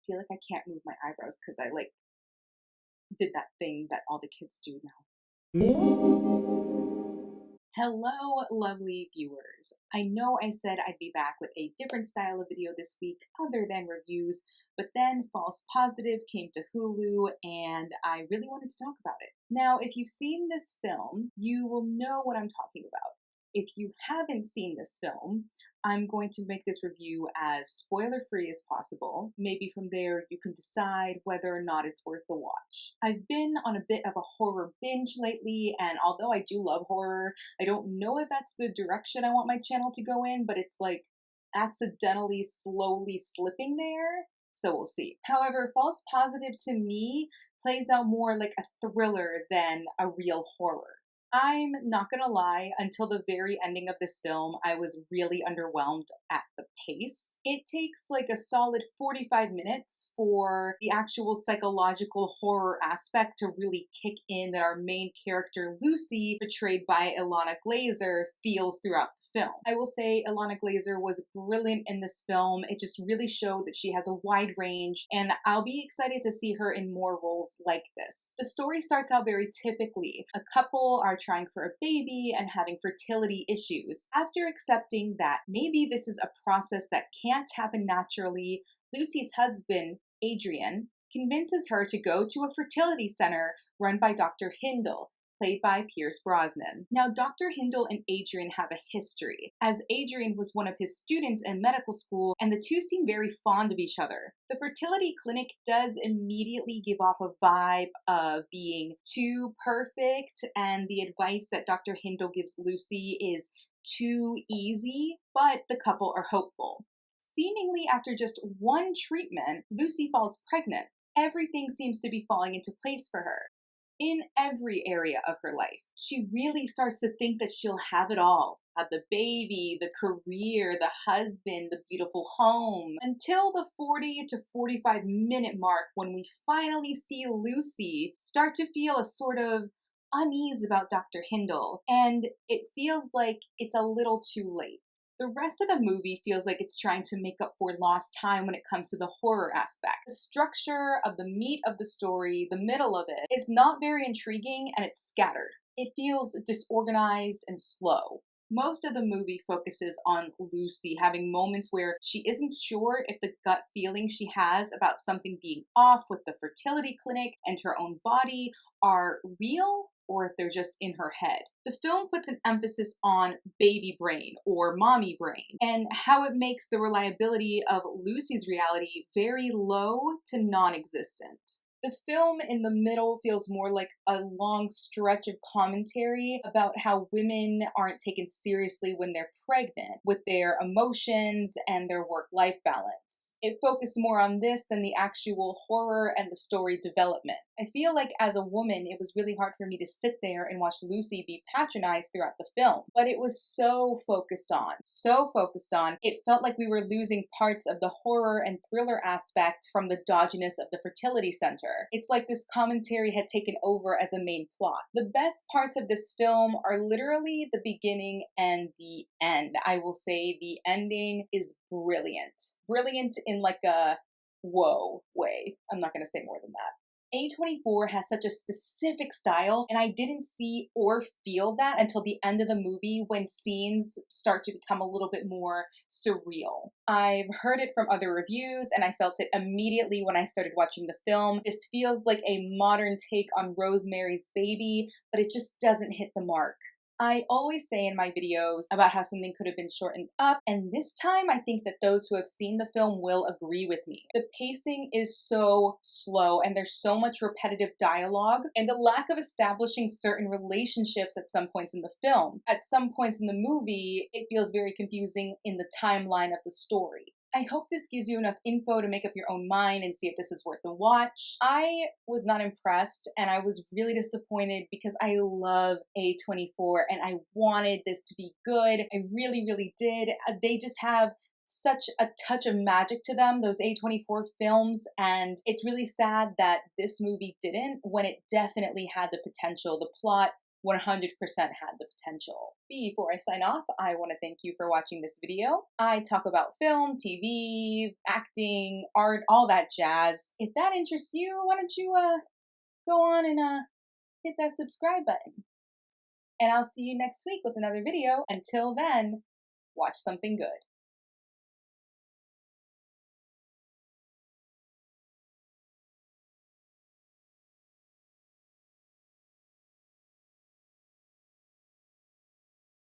feel like I can't move my eyebrows because I like did that thing that all the kids do now. Hello, lovely viewers. I know I said I'd be back with a different style of video this week other than reviews, but then False Positive came to Hulu and I really wanted to talk about it. Now, if you've seen this film, you will know what I'm talking about. If you haven't seen this film, I'm going to make this review as spoiler-free as possible. Maybe from there you can decide whether or not it's worth the watch. I've been on a bit of a horror binge lately, and although I do love horror, I don't know if that's the direction I want my channel to go in, but it's like accidentally slowly slipping there, so we'll see. However, False Positive to me plays out more like a thriller than a real horror. I'm not gonna lie, until the very ending of this film, I was really underwhelmed at the pace. It takes like a solid 45 minutes for the actual psychological horror aspect to really kick in that our main character, Lucy, portrayed by Ilana Glazer, feels throughout the film. I will say Ilana Glazer was brilliant in this film. It just really showed that she has a wide range, and I'll be excited to see her in more roles like this. The story starts out very typically. A couple are trying for a baby and having fertility issues. After accepting that maybe this is a process that can't happen naturally, Lucy's husband, Adrian, convinces her to go to a fertility center run by Dr. Hindle, played by Brosnan. Now, Dr. Hindle and Adrian have a history, as Adrian was one of his students in medical school, and the two seem very fond of each other. The fertility clinic does immediately give off a vibe of being too perfect, and the advice that Dr. Hindle gives Lucy is too easy, but the couple are hopeful. Seemingly after just one treatment, Lucy falls pregnant. Everything seems to be falling into place for her. In every area of her life, she really starts to think that she'll have it all. Have the baby, the career, the husband, the beautiful home, until the 40 to 45 minute mark when we finally see Lucy start to feel a sort of unease about Dr. Hindle, and it feels like it's a little too late. The rest of the movie feels like it's trying to make up for lost time when it comes to the horror aspect. The structure of the meat of the story, the middle of it, is not very intriguing and it's scattered. It feels disorganized and slow. Most of the movie focuses on Lucy having moments where she isn't sure if the gut feeling she has about something being off with the fertility clinic and her own body are real or if they're just in her head. The film puts an emphasis on baby brain or mommy brain and how it makes the reliability of Lucy's reality very low to non-existent. The film in the middle feels more like a long stretch of commentary about how women aren't taken seriously when they're pregnant, with their emotions and their work-life balance. It focused more on this than the actual horror and the story development. I feel like as a woman, it was really hard for me to sit there and watch Lucy be patronized throughout the film. But it was so focused on, it felt like we were losing parts of the horror and thriller aspect from the dodginess of the fertility center. It's like this commentary had taken over as a main plot. The best parts of this film are literally the beginning and the end. I will say the ending is brilliant. Brilliant in like a whoa way. I'm not going to say more than that. A24 has such a specific style, and I didn't see or feel that until the end of the movie when scenes start to become a little bit more surreal. I've heard it from other reviews, and I felt it immediately when I started watching the film. This feels like a modern take on Rosemary's Baby, but it just doesn't hit the mark. I always say in my videos about how something could have been shortened up, and this time I think that those who have seen the film will agree with me. The pacing is so slow, and there's so much repetitive dialogue, and a lack of establishing certain relationships at some points in the film. At some points in the movie, it feels very confusing in the timeline of the story. I hope this gives you enough info to make up your own mind and see if this is worth the watch. I was not impressed, and I was really disappointed because I love A24 and I wanted this to be good. I really, really did. They just have such a touch of magic to them, those A24 films, and it's really sad that this movie didn't when it definitely had the potential. The plot 100% had the potential. Before I sign off, I want to thank you for watching this video. I talk about film, TV, acting, art, all that jazz. If that interests you, why don't you go on and hit that subscribe button. And I'll see you next week with another video. Until then, watch something good.